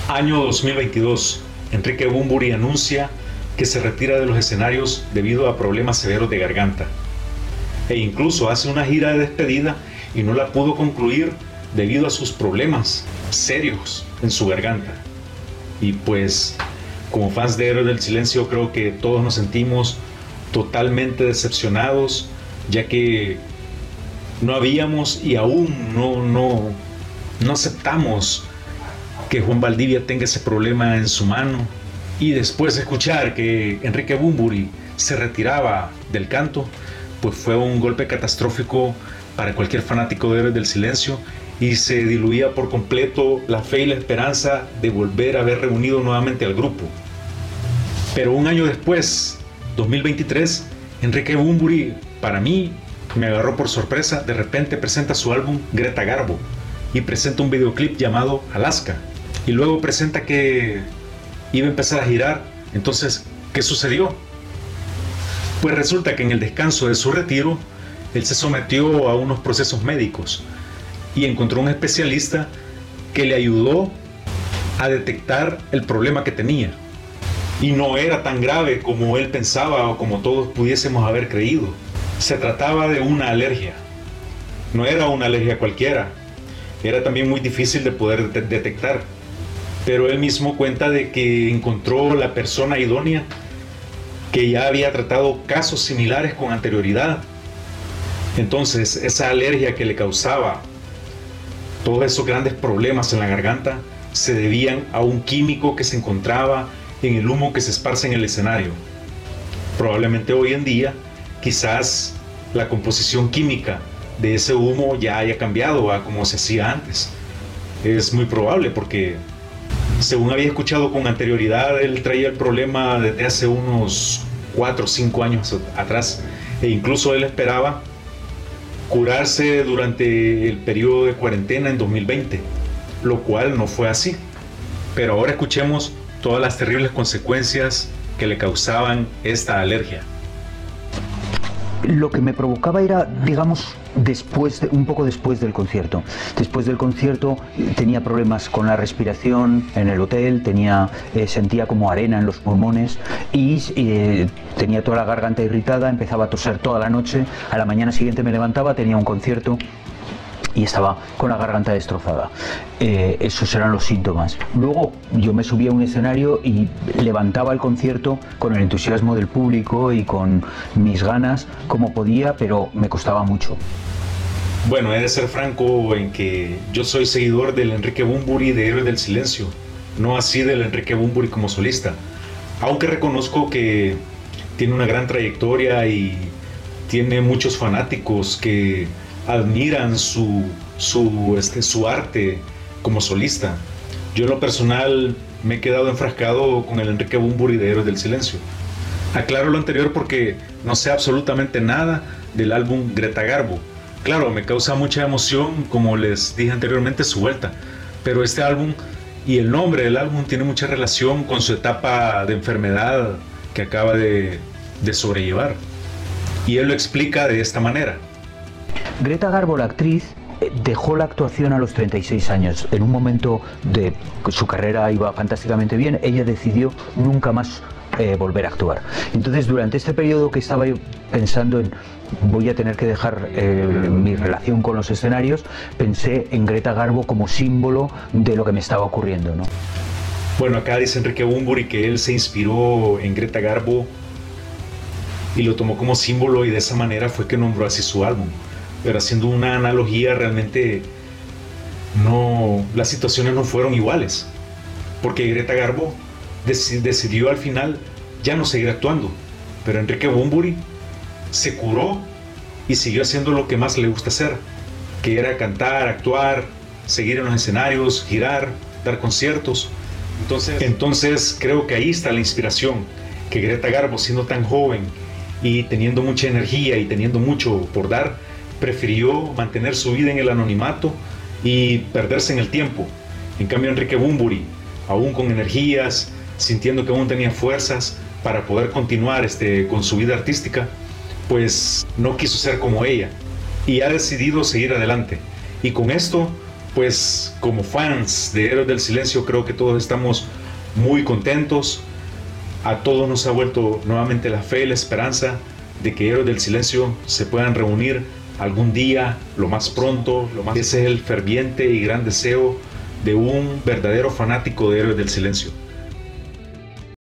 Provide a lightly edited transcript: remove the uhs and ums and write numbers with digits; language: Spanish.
Año 2022. Enrique Bunbury anuncia que se retira de los escenarios debido a problemas severos de garganta. E incluso hace una gira de despedida y no la pudo concluir debido a sus problemas serios en su garganta. Y pues, como fans de Héroes del Silencio, creo que todos nos sentimos totalmente decepcionados, ya que no habíamos y aún no aceptamos que Juan Valdivia tenga ese problema en su mano. Y después de escuchar que Enrique Bunbury se retiraba del canto, pues fue un golpe catastrófico para cualquier fanático de Héroes del Silencio, y se diluía por completo la fe y la esperanza de volver a ver reunido nuevamente al grupo. Pero un año después, 2023, Enrique Bunbury, para mí, me agarró por sorpresa. De repente presenta su álbum Greta Garbo y presenta un videoclip llamado Alaska, y luego presenta que iba a empezar a girar. Entonces, ¿qué sucedió? Pues resulta que en el descanso de su retiro, él se sometió a unos procesos médicos y encontró un especialista que le ayudó a detectar el problema que tenía. Y no era tan grave como él pensaba o como todos pudiésemos haber creído. Se trataba de una alergia. No era una alergia cualquiera. Era también muy difícil de poder detectar. Pero él mismo cuenta de que encontró la persona idónea, que ya había tratado casos similares con anterioridad. Entonces, esa alergia que le causaba todos esos grandes problemas en la garganta se debían a un químico que se encontraba en el humo que se esparce en el escenario. Probablemente hoy en día, quizás la composición química de ese humo ya haya cambiado a como se hacía antes. Es muy probable porque, según había escuchado con anterioridad, él traía el problema desde hace unos 4 o 5 años atrás, e incluso él esperaba curarse durante el periodo de cuarentena en 2020, lo cual no fue así. Pero ahora escuchemos todas las terribles consecuencias que le causaban esta alergia. Lo que me provocaba era, digamos, un poco después del concierto. Después del concierto tenía problemas con la respiración en el hotel, sentía como arena en los pulmones y tenía toda la garganta irritada, empezaba a toser toda la noche. A la mañana siguiente me levantaba, tenía un concierto y estaba con la garganta destrozada. Esos eran los síntomas. Luego yo me subía a un escenario y levantaba el concierto con el entusiasmo del público y con mis ganas como podía, pero me costaba mucho. Bueno, he de ser franco en que yo soy seguidor del Enrique Bunbury de Héroes del Silencio, no así del Enrique Bunbury como solista, aunque reconozco que tiene una gran trayectoria y tiene muchos fanáticos que admiran su arte como solista. Yo en lo personal me he quedado enfrascado con el Enrique Bunbury de Héroes del Silencio. Aclaro lo anterior porque no sé absolutamente nada del álbum Greta Garbo. Claro, me causa mucha emoción, como les dije anteriormente, su vuelta, pero este álbum y el nombre del álbum tiene mucha relación con su etapa de enfermedad que acaba de sobrellevar. Y él lo explica de esta manera. Greta Garbo, la actriz, dejó la actuación a los 36 años. En un momento de su carrera iba fantásticamente bien, ella decidió nunca más volver a actuar. Entonces, durante este periodo que estaba yo pensando en voy a tener que dejar mi relación con los escenarios, pensé en Greta Garbo como símbolo de lo que me estaba ocurriendo, ¿no? Bueno, acá dice Enrique Bunbury que él se inspiró en Greta Garbo y lo tomó como símbolo, y de esa manera fue que nombró así su álbum. Pero haciendo una analogía, realmente las situaciones no fueron iguales, porque Greta Garbo decidió al final ya no seguir actuando, pero Enrique Bunbury se curó y siguió haciendo lo que más le gusta hacer, que era cantar, actuar, seguir en los escenarios, girar, dar conciertos. Entonces creo que ahí está la inspiración, que Greta Garbo, siendo tan joven y teniendo mucha energía y teniendo mucho por dar, prefirió mantener su vida en el anonimato y perderse en el tiempo. En cambio, Enrique Bunbury, aún con energías, sintiendo que aún tenía fuerzas para poder continuar con su vida artística, pues no quiso ser como ella y ha decidido seguir adelante. Y con esto Pues como fans de Héroes del Silencio creo que todos estamos muy contentos. A todos nos ha vuelto nuevamente la fe y la esperanza de que Héroes del Silencio se puedan reunir algún día, lo más pronto. Ese es el ferviente y gran deseo de un verdadero fanático de Héroes del Silencio.